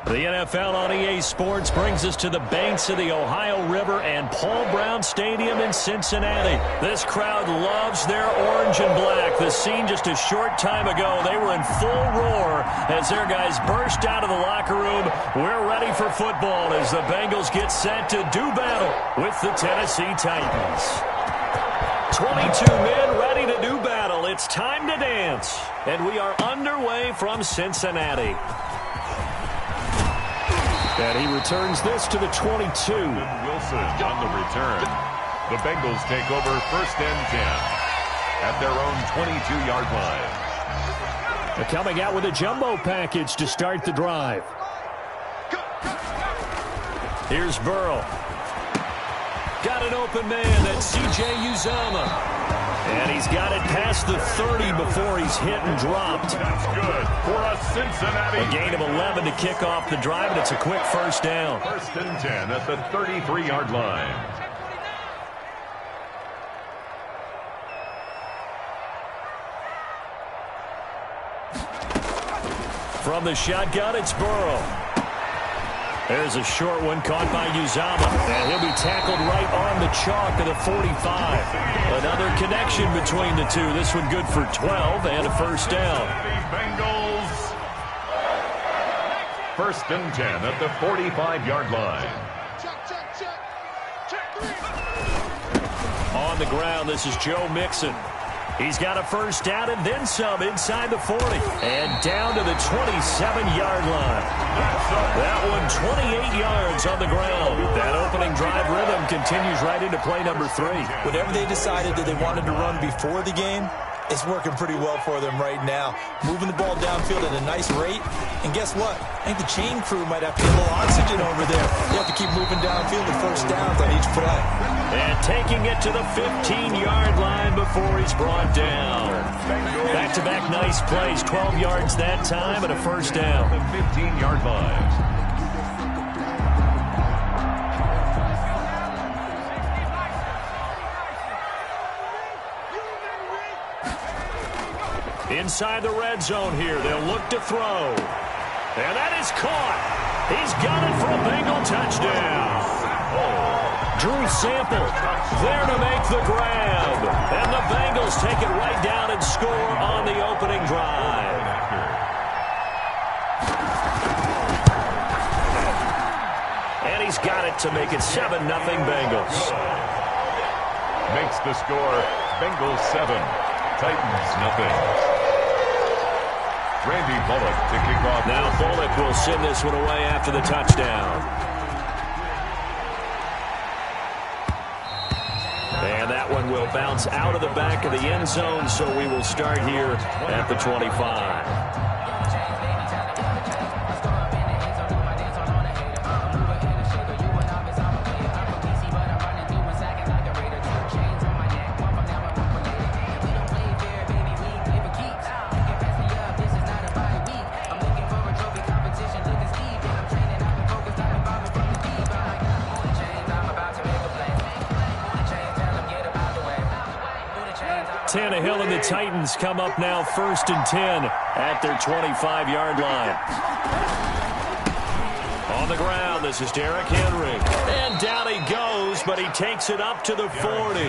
The NFL on EA Sports brings us to the banks of the Ohio River and Paul Brown Stadium in Cincinnati. This crowd loves their orange and black. The scene just a short time ago, they were in full roar as their guys burst out of the locker room. We're ready for football as the Bengals get set to do battle with the Tennessee Titans. 22 men ready to do battle. It's time to dance. And we are underway from Cincinnati. And he returns this to the 22. Wilson on the return. The Bengals take over 1st and 10 at their own 22-yard line. They're coming out with a jumbo package to start the drive. Here's Burrow. Got an open man. That's C.J. Uzomah. And he's got it past the 30 before he's hit and dropped. That's good for a Cincinnati. A gain of 11 to kick off the drive, and it's a quick first down. 1st and 10 at the 33-yard line. From the shotgun, it's Burrow. There's a short one caught by Uzomah. And he'll be tackled right on the chalk of the 45. Another connection between the two. This one good for 12 and a first down. Bengals. 1st and 10 at the 45-yard line. On the ground, this is Joe Mixon. He's got a first down and then some inside the 40. And down to the 27-yard line. That one 28 yards on the ground. That opening drive rhythm continues right into play number 3. Whatever they decided that they wanted to run before the game, it's working pretty well for them right now. Moving the ball downfield at a nice rate. And guess what? I think the chain crew might have to get a little oxygen over there. They have to keep moving downfield to first downs on each play. And taking it to the 15-yard line before he's brought down. Back-to-back nice plays. 12 yards that time and a first down. The 15-yard line. Inside the red zone here. They'll look to throw. And that is caught. He's got it for a Bengal touchdown. Drew Sample there to make the grab. And the Bengals take it right down and score on the opening drive. And he's got it to make it 7-0 Bengals. Makes the score Bengals 7, Titans nothing. Randy Bullock to kick off. Now Bullock will send this one away after the touchdown. And that one will bounce out of the back of the end zone, so we will start here at the 25. Tannehill and the Titans come up now 1st and 10 at their 25-yard line. On the ground, this is Derrick Henry. And down he goes, but he takes it up to the 40.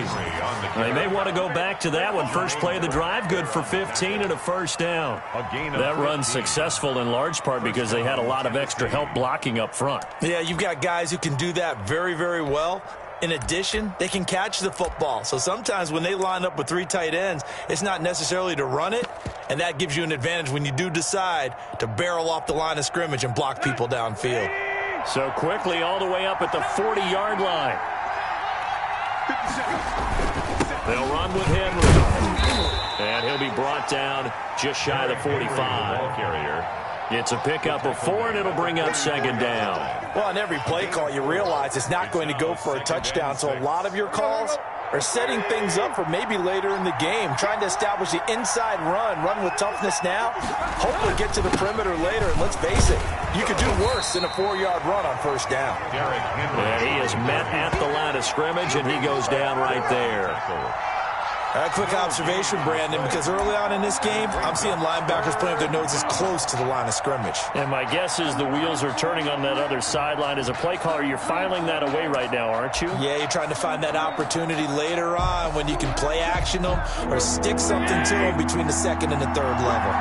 They may want to go back to that one. First play of the drive, good for 15 and a first down. That run's successful in large part because they had a lot of extra help blocking up front. Yeah, you've got guys who can do that very, very well. In addition, they can catch the football. So sometimes when they line up with 3 tight ends, it's not necessarily to run it, and that gives you an advantage when you do decide to barrel off the line of scrimmage and block people downfield. So quickly all the way up at the 40-yard line. They'll run with Henry. And he'll be brought down just shy of the 45. Ball carrier. It's a pickup of 4, and it'll bring up 2nd down. Well, on every play call, you realize it's not going to go for a touchdown, so a lot of your calls are setting things up for maybe later in the game, trying to establish the inside run with toughness now, hopefully get to the perimeter later, and let's face it, you could do worse than a 4-yard run on first down. And he is met at the line of scrimmage, and he goes down right there. A quick observation, Brandon, because early on in this game, I'm seeing linebackers putting up their noses close to the line of scrimmage. And my guess is the wheels are turning on that other sideline. As a play caller, you're filing that away right now, aren't you? Yeah, you're trying to find that opportunity later on when you can play action them or stick something to them between the second and the third level.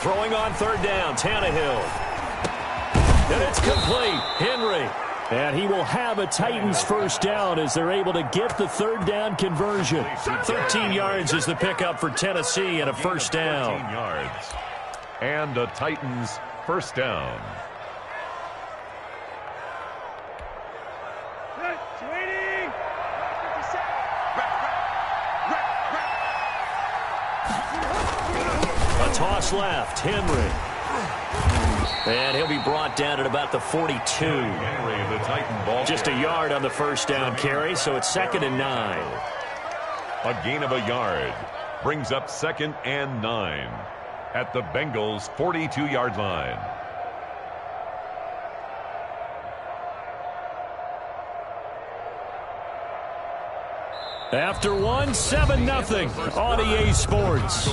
Throwing on third down, Tannehill. And it's complete. Henry. And he will have a Titans first down as they're able to get the third down conversion. 13 yards is the pickup for Tennessee and a first down. 13 yards. And a Titans first down. Toss left, Henry. And he'll be brought down at about the 42. Henry, the Titan ball. Just a yard on the first down carry, so it's 2nd and 9. A gain of a yard brings up 2nd and 9 at the Bengals' 42-yard line. After 7-0 on EA Sports.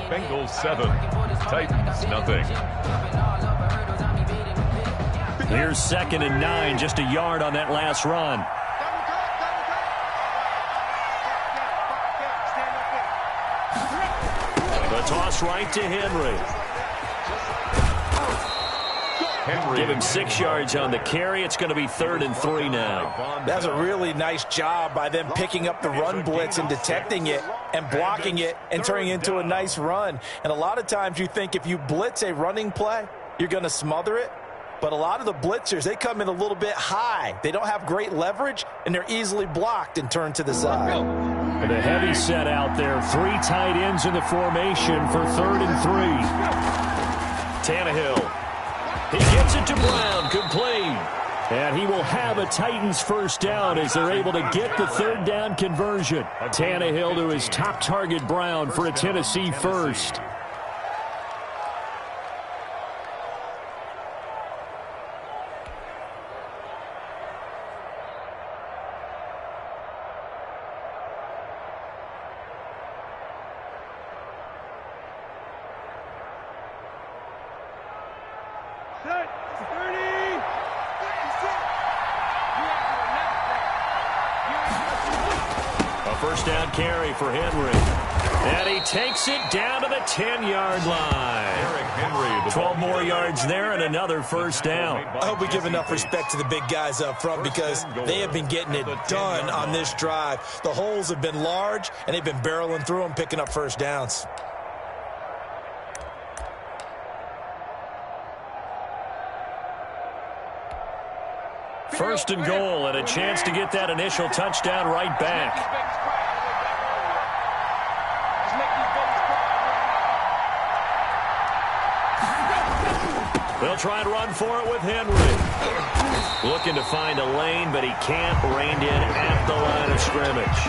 Bengals 7, Titans nothing. Here's 2nd and 9, just a yard on that last run. The toss right to Henry. Give him 6 yards on the carry. It's going to be 3rd and 3 now. That's a really nice job by them picking up the run blitz and detecting it and blocking it and turning it into a nice run. And a lot of times you think if you blitz a running play, you're going to smother it. But a lot of the blitzers, they come in a little bit high. They don't have great leverage, and they're easily blocked and turned to the side. And a heavy set out there. 3 tight ends in the formation for 3rd and 3. Tannehill. He gets it to Brown, complete. And he will have a Titans first down as they're able to get the third down conversion. Tannehill to his top target, Brown, for a Tennessee first. First down carry for Henry. And he takes it down to the 10-yard line. 12 more yards there and another first down. I hope we give enough respect to the big guys up front because they have been getting it done on this drive. The holes have been large, and they've been barreling through them, picking up first downs. First and goal, and a chance to get that initial touchdown right back. They'll try and run for it with Henry. Looking to find a lane, but he can't. Reined in at the line of scrimmage.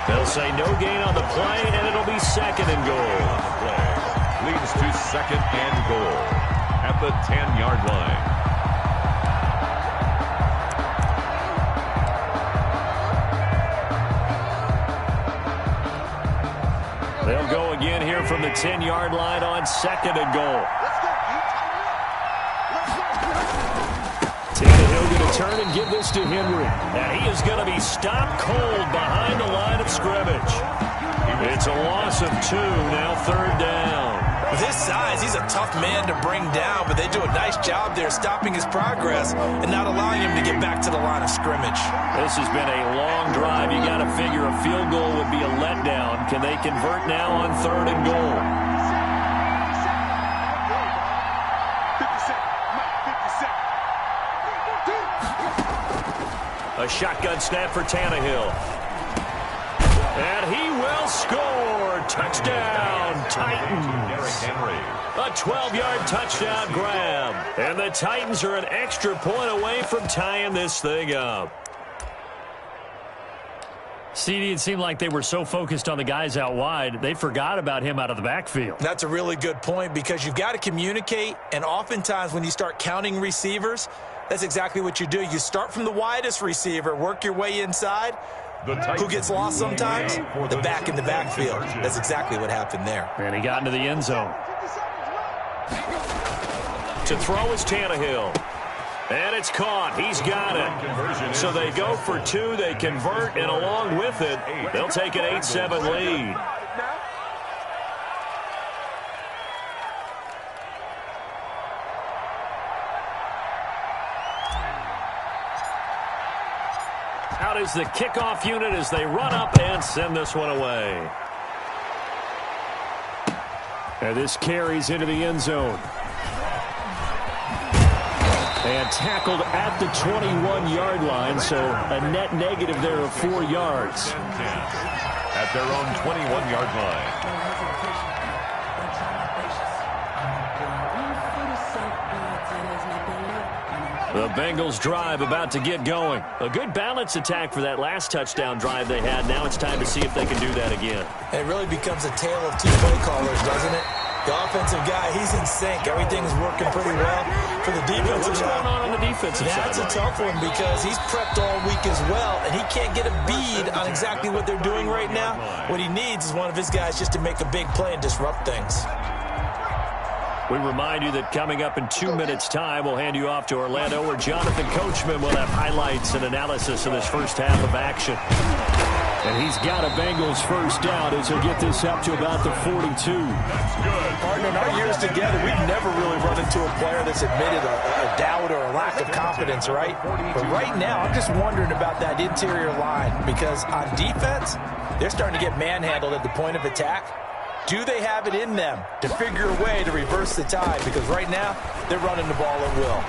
They'll say no gain on the play, and it'll be 2nd and goal. Leads to 2nd and goal at the 10-yard line. They'll go again here from the 10-yard line on 2nd and goal. Tannehill going to turn and give this to Henry. And he is going to be stopped cold behind the line of scrimmage. It's a loss of 2, now 3rd down. With his size, he's a tough man to bring down, but they do a nice job there stopping his progress and not allowing him to get back to the line of scrimmage. This has been a long drive. You got to figure a field goal would be a letdown. Can they convert now on 3rd and goal? A shotgun snap for Tannehill. And he will score. Touchdown, Titans. A 12-yard touchdown grab. And the Titans are an extra point away from tying this thing up. CD, it seemed like they were so focused on the guys out wide, they forgot about him out of the backfield. That's a really good point because you've got to communicate, and oftentimes when you start counting receivers, that's exactly what you do. You start from the widest receiver, work your way inside. Who gets lost sometimes? The back in the backfield. That's exactly what happened there. And he got into the end zone. To throw is Tannehill. And it's caught. He's got it. So they go for 2. They convert, and along with it, they'll take an 8-7 lead. Out is the kickoff unit as they run up and send this one away. And this carries into the end zone. And tackled at the 21-yard line, so a net negative there of 4 yards. At their own 21-yard line. The Bengals drive about to get going. A good balanced attack for that last touchdown drive they had. Now it's time to see if they can do that again. It really becomes a tale of 2 play callers, doesn't it? The offensive guy, he's in sync. Everything's working pretty well. For the defensive What's going on the defensive side? That's a tough one because he's prepped all week as well, and he can't get a bead on exactly what they're doing right now. What he needs is one of his guys just to make a big play and disrupt things. We remind you that coming up in 2 minutes' time, we'll hand you off to Orlando, where Jonathan Coachman will have highlights and analysis of this first half of action. And he's got a Bengals first down as he'll get this up to about the 42. That's good. Partner, in our years together, we've never really run into a player that's admitted a doubt or a lack of confidence, right? But right now, I'm just wondering about that interior line because on defense, they're starting to get manhandled at the point of attack. Do they have it in them to figure a way to reverse the tide? Because right now, they're running the ball at will.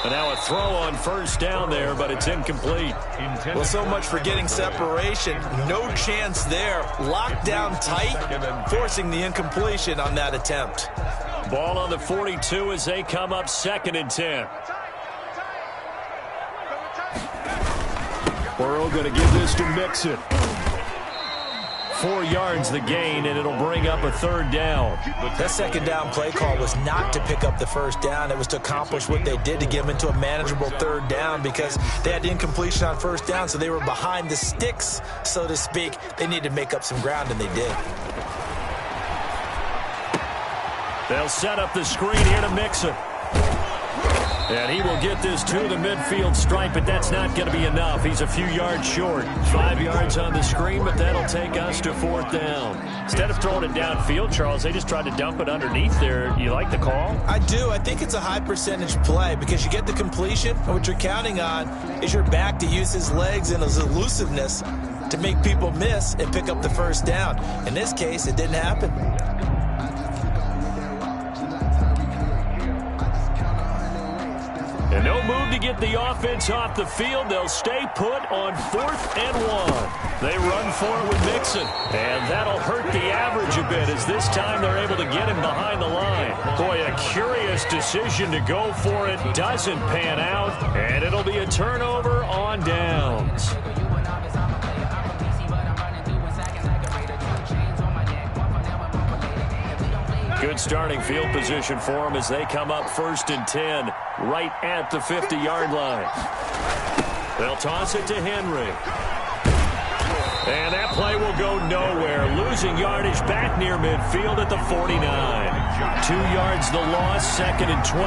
And now a throw on first down there, but it's incomplete. Well, so much for getting separation. No chance there. Locked down tight, forcing the incompletion on that attempt. Ball on the 42 as they come up 2nd and 10. Burrow going to give this to Mixon. 4 yards the gain, and it'll bring up a 3rd down. That 2nd down play call was not to pick up the 1st down. It was to accomplish what they did to get them into a manageable 3rd down because they had incompletion on 1st down, so they were behind the sticks, so to speak. They needed to make up some ground, and they did. They'll set up the screen here to Mixon. And he will get this to the midfield stripe, but that's not going to be enough. He's a few yards short. 5 yards on the screen, but that'll take us to 4th down. Instead of throwing it downfield, Charles, they just tried to dump it underneath there. You like the call? I do. I think it's a high percentage play because you get the completion, and what you're counting on is your back to use his legs and his elusiveness to make people miss and pick up the 1st down. In this case, it didn't happen. And no move to get the offense off the field. They'll stay put on 4th and 1. They run for it with Mixon. And that'll hurt the average a bit as this time they're able to get him behind the line. Boy, a curious decision to go for it. Doesn't pan out. And it'll be a turnover on downs. Good starting field position for them as they come up 1st and 10, right at the 50-yard line. They'll toss it to Henry. And that play will go nowhere. Losing yardage back near midfield at the 49. 2 yards the loss, 2nd and 12.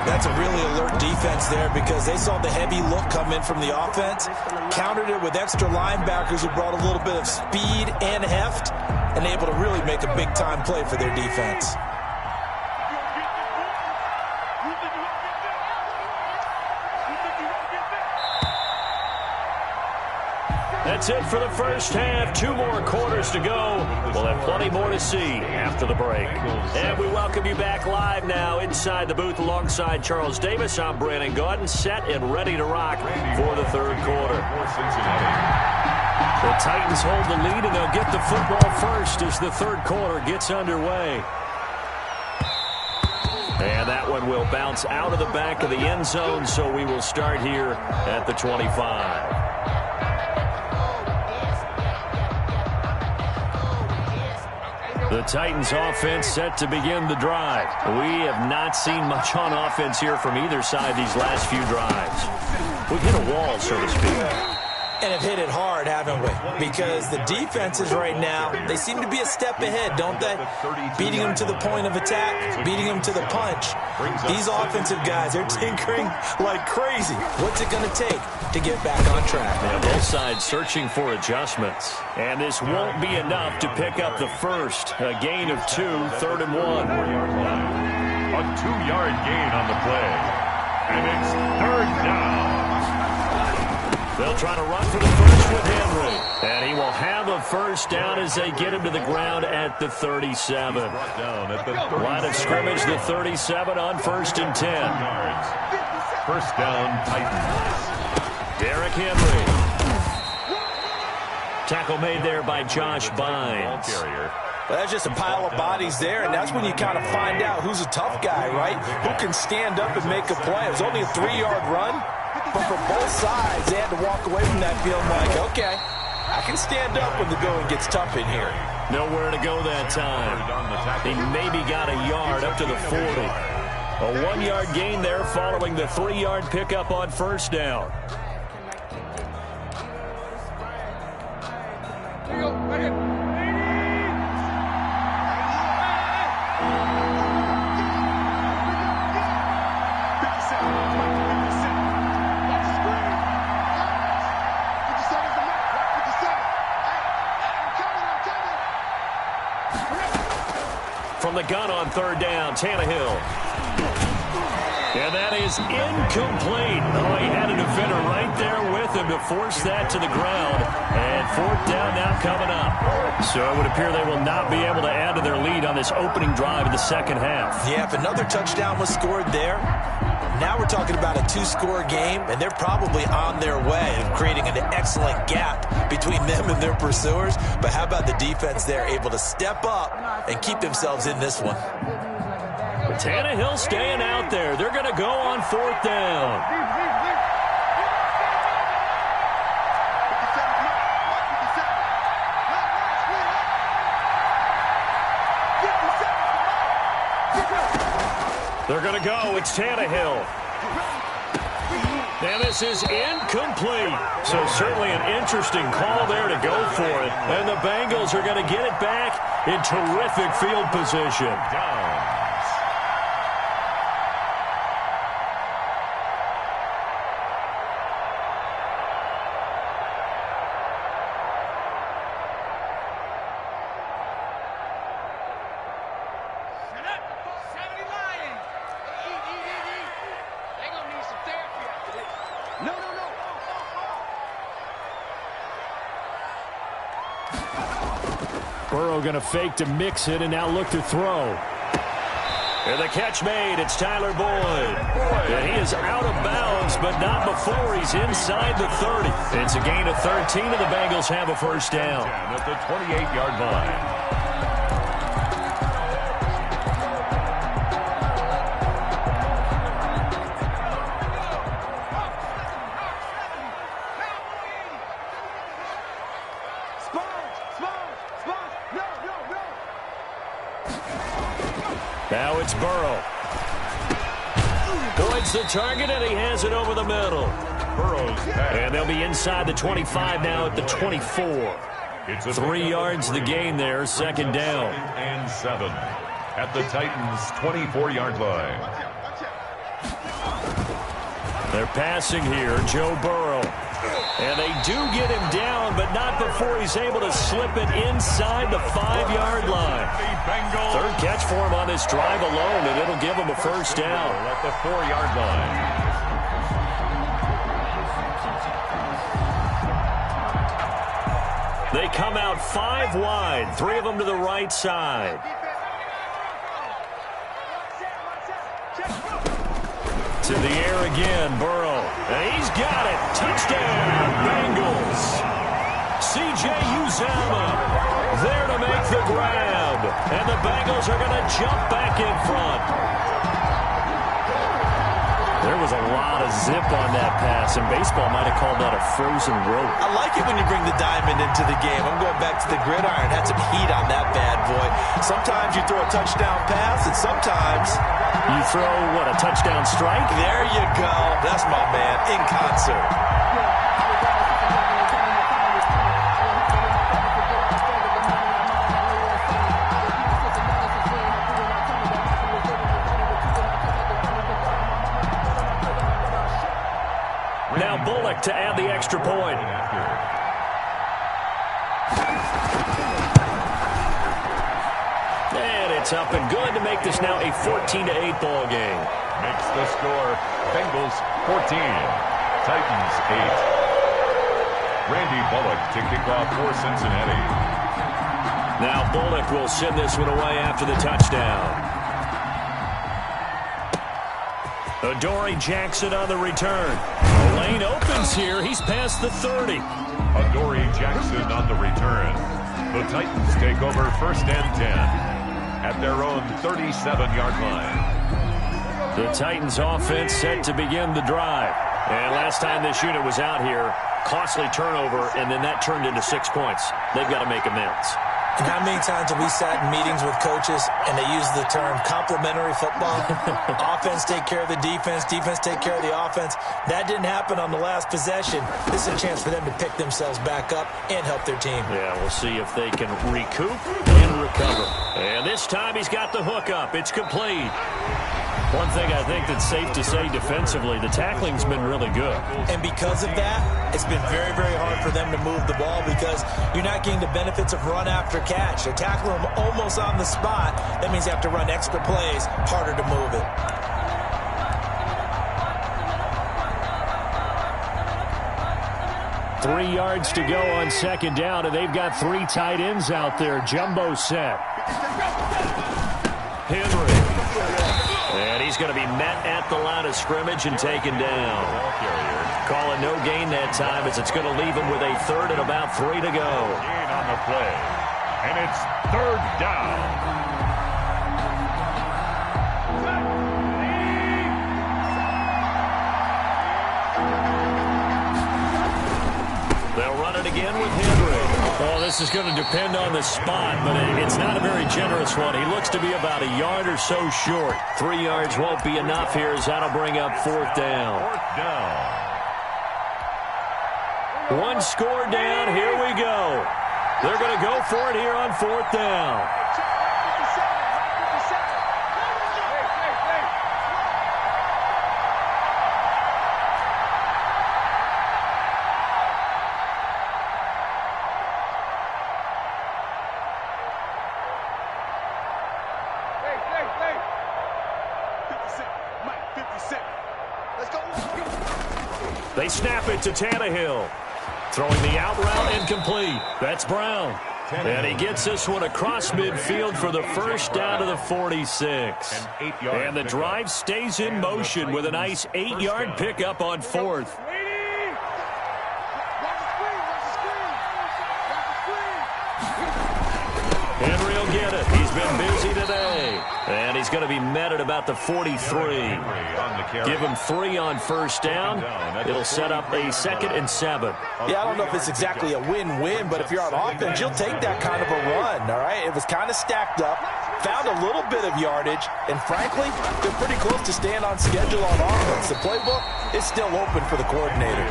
That's a really alert defense there because they saw the heavy look come in from the offense, countered it with extra linebackers who brought a little bit of speed and heft, and able to really make a big-time play for their defense. That's it for the first half. 2 more quarters to go. We'll have plenty more to see after the break. And we welcome you back live now inside the booth alongside Charles Davis. I'm Brandon Gaudin, set and ready to rock for the 3rd quarter. The Titans hold the lead, and they'll get the football first as the 3rd quarter gets underway. And that one will bounce out of the back of the end zone, so we will start here at the 25. The Titans offense set to begin the drive. We have not seen much on offense here from either side these last few drives. We've hit a wall, so to speak. And have hit it hard, haven't we? Because the defenses right now, they seem to be a step ahead, don't they? Beating them to the point of attack, beating them to the punch. These offensive guys, they're tinkering like crazy. What's it going to take to get back on track? Yeah, both sides searching for adjustments. And this won't be enough to pick up the first. A gain of 2, 3rd and 1. A 2-yard gain on the play. And it's 3rd down. They'll try to run for the first with Henry. And he will have a first down as they get him to the ground at the 37. Line of scrimmage, the 37 on 1st and 10. First down, Titans. Derrick Henry. Tackle made there by Josh Bynes. Well, that's just a pile of bodies there, and that's when you kind of find out who's a tough guy, right? Who can stand up and make a play. It was only a 3-yard run. But for both sides, they had to walk away from that feeling like, okay, I can stand up when the going gets tough in here. Nowhere to go that time. He maybe got a yard up to the 40. A 1-yard gain there following the 3-yard pickup on first down. From the gun on 3rd down, Tannehill. And that is incomplete. Oh, he had a defender right there with him to force that to the ground. And 4th down now coming up. So it would appear they will not be able to add to their lead on this opening drive of the second half. Yeah, if another touchdown was scored there, now we're talking about a 2-score game, and they're probably on their way of creating an excellent gap between them and their pursuers. But how about the defense there, able to step up and keep themselves in this one? Tannehill staying out there. They're going to go on 4th down. They're going to go. It's Tannehill. And this is incomplete. So certainly an interesting call there to go for it. And the Bengals are going to get it back in terrific field position. Burrow going to fake to mix it and now look to throw. And the catch made. It's Tyler Boyd. And he is out of bounds, but not before he's inside the 30. It's a gain of 13, and the Bengals have a first down. At the 28-yard line. Now it's Burrow. Boyd's the target, and he has it over the middle. And they'll be inside the 25 now at the 24. 3 yards the gain there, second down. And 7 at the Titans' 24-yard line. They're passing here, Joe Burrow. And they do get him down, but not before he's able to slip it inside the 5-yard line. Third catch for him on this drive alone, and it'll give him a first down. At the 4-yard line. They come out 5 wide, 3 of them to the right side. To the air again, Burrow. And he's got it. Touchdown, Bengals. C.J. Uzomah there to make the grab. And the Bengals are going to jump back in front. There was a lot of zip on that pass, and baseball might have called that a frozen rope. I like it when you bring the diamond into the game. I'm going back to the gridiron. Had some heat on that bad boy. Sometimes you throw a touchdown pass, and sometimes you throw, what, a touchdown strike? There you go. That's my man, in concert. Now Bullock to add the extra point. And it's up and good to make this now a 14-8 ball game. Makes the score Bengals 14, Titans 8. Randy Bullock to kick off for Cincinnati. Now Bullock will send this one away after the touchdown. Adoree Jackson on the return. The lane opens here. He's past the 30. Adoree Jackson on the return. The Titans take over first and 10 at their own 37-yard line. The Titans offense set to begin the drive. And last time this unit was out here, costly turnover, and then that turned into 6 points. They've got to make amends. And how many times have we sat in meetings with coaches and they use the term complementary football? Offense take care of the defense, defense take care of the offense. That didn't happen on the last possession. This is a chance for them to pick themselves back up and help their team. Yeah, we'll see if they can recoup and recover. And this time he's got the hook up. It's complete. One thing I think that's safe to say defensively, the tackling's been really good. And because of that, it's been very, very hard for them to move the ball because you're not getting the benefits of run after catch. They're tackling them almost on the spot. That means you have to run extra plays, harder to move it. Three yards to go on second down, and they've got three tight ends out there. Jumbo set. Henry. And he's going to be met at the line of scrimmage and taken down. Calling no gain that time as it's going to leave him with a third and about 3 to go. Gain on the play. And it's third down. They'll run it again with Henry. Well, this is going to depend on the spot, but it's not a very generous one. He looks to be about a yard or so short. 3 yards won't be enough here as that'll bring up fourth down. Fourth down. One score down. Here we go. They're going to go for it here on fourth down. They snap it to Tannehill. Throwing the out route incomplete. That's Brown. And he gets this one across midfield for the first down to the 46. And the drive stays in motion with a nice 8-yard pickup on fourth. Henry will get it. He's been busy today. And he's going to be met at about the 43. Give him 3 on first down. It'll set up a 2nd and 7. Yeah, I don't know if it's exactly a win-win, but if you're on offense, you'll take that kind of a run, all right? It was kind of stacked up, found a little bit of yardage, and frankly, they're pretty close to staying on schedule on offense. The playbook is still open for the coordinator.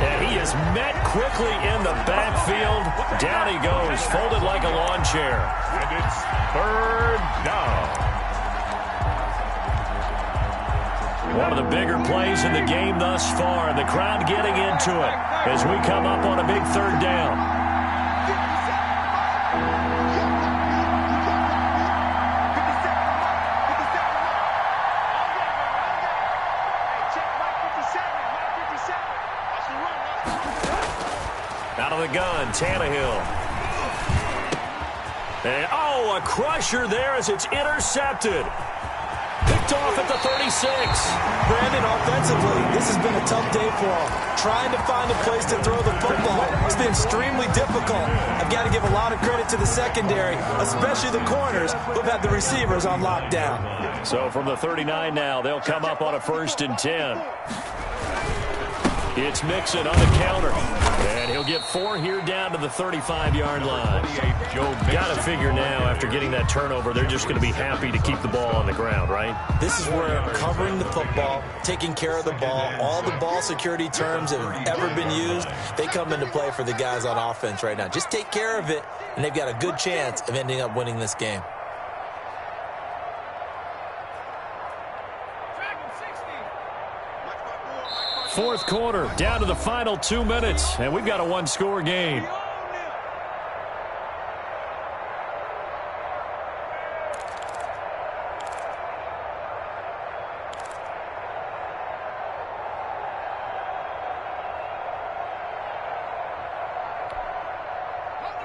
And he is met quickly in the backfield. Down he goes, folded like a lawn chair. And it's third down. One of the bigger plays in the game thus far, and the crowd getting into it as we come up on a big third down. Out of the gun, Tannehill. And, oh, a crusher there as it's intercepted. picked off at the 36. Brandon, offensively, this has been a tough day for him. Trying to find a place to throw the football. It's been extremely difficult. I've got to give a lot of credit to the secondary, especially the corners, who've had the receivers on lockdown. So from the 39 now, they'll come up on a 1st and 10. It's Mixon on the counter. And he'll get 4 here down to the 35-yard line. Got to figure now, after getting that turnover, they're just going to be happy to keep the ball on the ground, right? This is where covering the football, taking care of the ball, all the ball security terms that have ever been used, they come into play for the guys on offense right now. Just take care of it, and they've got a good chance of ending up winning this game. Fourth quarter, down to the final 2 minutes, and we've got a one-score game.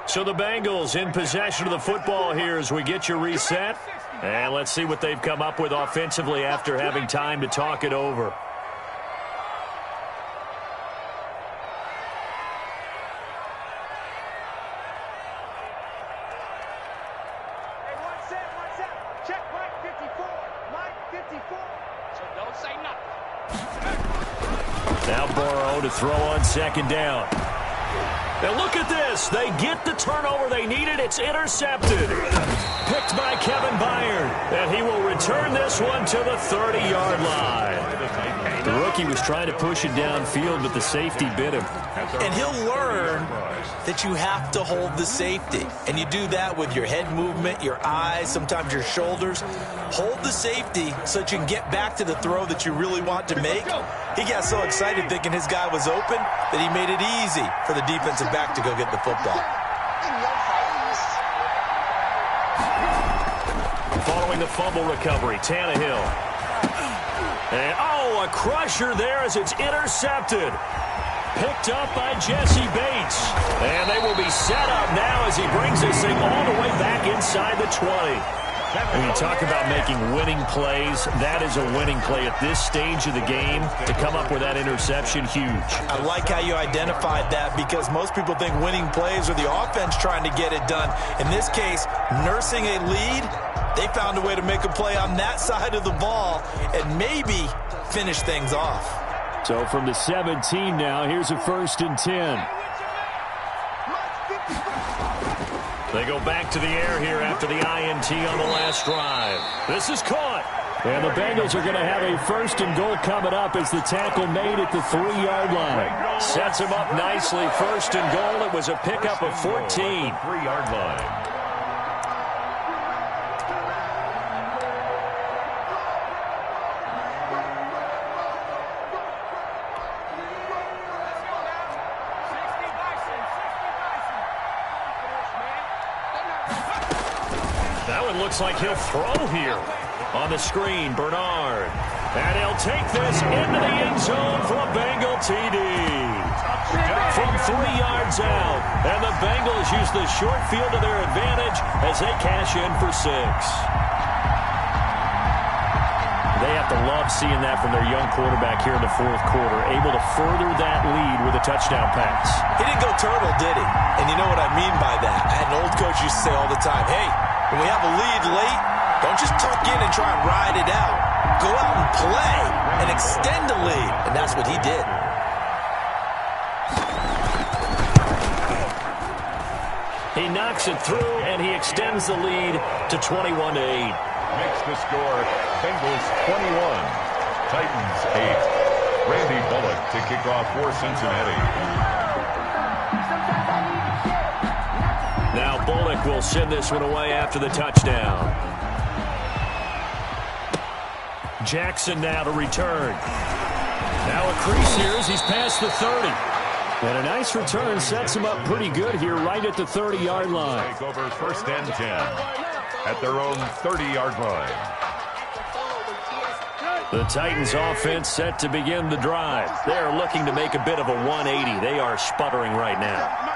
So the Bengals in possession of the football here as we get your reset. And let's see what they've come up with offensively after having time to talk it over. To throw on 2nd down. Now look at this. They get the turnover they needed. It's intercepted. Picked by Kevin Byard. And he will return this one to the 30-yard line. The rookie was trying to push it downfield, but the safety bit him. And he'll learn that you have to hold the safety. And you do that with your head movement, your eyes, sometimes your shoulders. Hold the safety so that you can get back to the throw that you really want to make. He got so excited thinking his guy was open that he made it easy for the defensive back to go get the football. Following the fumble recovery, Tannehill. And, a crusher there as it's intercepted. Picked up by Jesse Bates. And they will be set up now as he brings this thing all the way back inside the 20. When you talk about making winning plays, that is a winning play at this stage of the game. To come up with that interception, huge. I like how you identified that because most people think winning plays are the offense trying to get it done. In this case, nursing a lead, they found a way to make a play on that side of the ball and maybe finish things off. So from the 17 now, here's a 1st and 10. They go back to the air here after the INT on the last drive. This is caught. And the Bengals are going to have a 1st and goal coming up as the tackle made at the 3-yard line. Sets him up nicely. 1st and goal. It was a pickup of 14. 3-yard line. Looks like he'll throw here. On the screen, Bernard. And he'll take this into the end zone for a Bengal TD. From 3 yards out. And the Bengals use the short field to their advantage as they cash in for 6. They have to love seeing that from their young quarterback here in the 4th quarter, able to further that lead with a touchdown pass. He didn't go turtle, did he? And you know what I mean by that. I had an old coach used to say all the time, hey, when we have a lead late, don't just tuck in and try and ride it out. Go out and play and extend the lead. And that's what he did. He knocks it through, and he extends the lead to 21-8. Makes the score Bengals 21, Titans 8. Randy Bullock to kick off for Cincinnati. Now Bullock will send this one away after the touchdown. Jackson now to return. Now a crease here as he's past the 30. And a nice return sets him up pretty good here right at the 30-yard line. Take over 1st and 10 at their own 30-yard line. The Titans offense set to begin the drive. They're looking to make a bit of a 180. They are sputtering right now.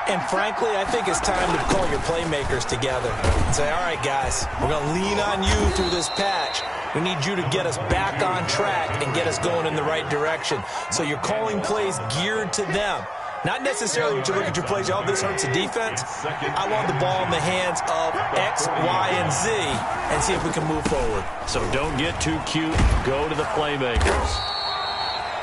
And frankly, I think it's time to call your playmakers together and say, all right, guys, we're going to lean on you through this patch. We need you to get us back on track and get us going in the right direction. So you're calling plays geared to them. Not necessarily when you look at your plays, oh, this hurts the defense. I want the ball in the hands of X, Y, and Z and see if we can move forward. So don't get too cute. Go to the playmakers.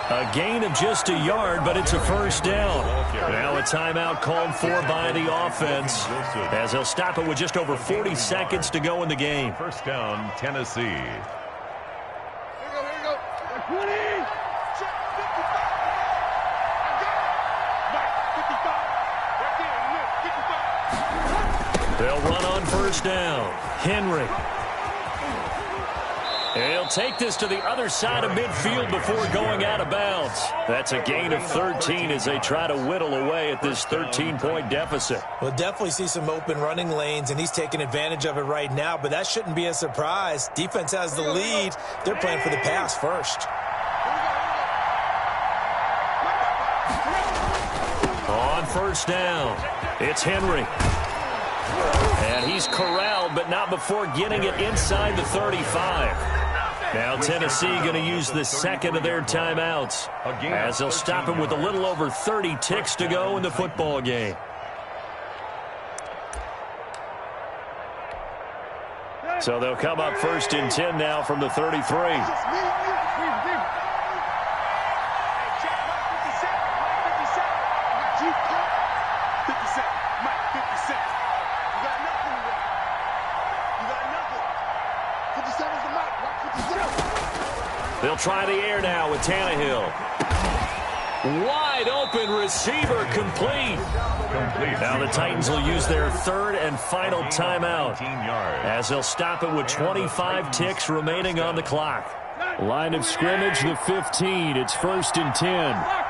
A gain of just a yard, but it's a first down. Now a timeout called for by the offense as they'll stop it with just over 40 seconds to go in the game. First down, Tennessee. Here we go. 20. They'll run on first down. Henry. He'll take this to the other side of midfield before going out of bounds. That's a gain of 13 as they try to whittle away at this 13-point deficit. We'll definitely see some open running lanes, and he's taking advantage of it right now, but that shouldn't be a surprise. Defense has the lead. They're playing for the pass first. On first down, it's Henry. And he's corralled, but not before getting it inside the 35. Now Tennessee going to use the second of their timeouts as they'll stop him with a little over 30 ticks to go in the football game. So they'll come up first and 10 now from the 33. They'll try the air now with Tannehill. Wide open receiver complete. Now the Titans will use their third and final timeout as they'll stop it with 25 ticks remaining on the clock. Line of scrimmage, the 15. It's first and 10.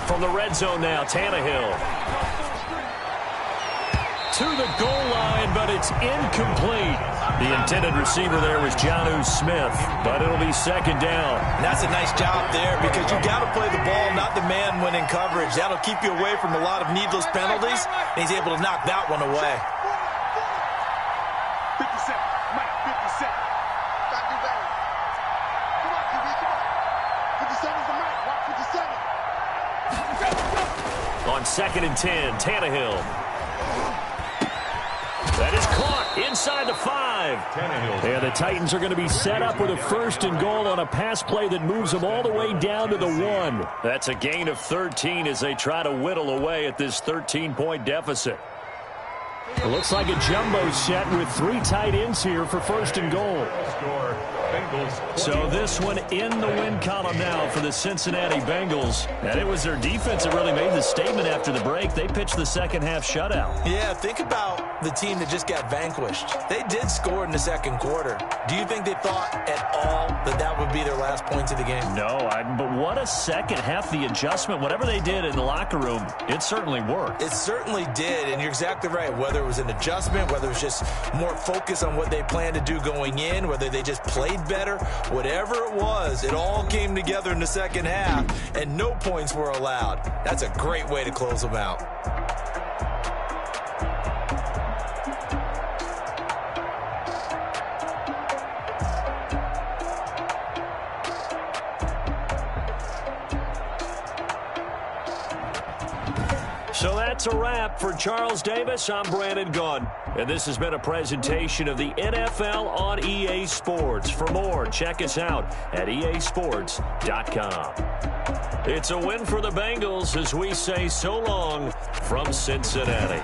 From the red zone now, Tannehill. To the goal line, but it's incomplete. The intended receiver there was Jonnu Smith, but it'll be second down. And that's a nice job there because you got to play the ball, not the man when in coverage. That'll keep you away from a lot of needless penalties, and he's able to knock that one away. 57, Mike, 57. Got to do better. Come on, QB, come on. 57's the Mike, watch 57. On second and 10, Tannehill. That is caught inside the 5. And the Titans are going to be set up with a first and goal on a pass play that moves them all the way down to the 1. That's a gain of 13 as they try to whittle away at this 13-point deficit. It looks like a jumbo set with 3 tight ends here for first and goal. So this one in the win column now for the Cincinnati Bengals. And it was their defense that really made the statement after the break. They pitched the second half shutout. Yeah, think about the team that just got vanquished. They did score in the second quarter. Do you think they thought at all that that would be their last points of the game? No, but what a second half. The adjustment, whatever they did in the locker room, it certainly worked. It certainly did, and you're exactly right. Whether it was an adjustment, whether it was just more focus on what they planned to do going in, whether they just played better, whatever it was, it all came together in the second half, and no points were allowed. That's a great way to close them out. So that's a wrap for Charles Davis. I'm Brandon Gunn. And this has been a presentation of the NFL on EA Sports. For more, check us out at easports.com. It's a win for the Bengals as we say so long from Cincinnati.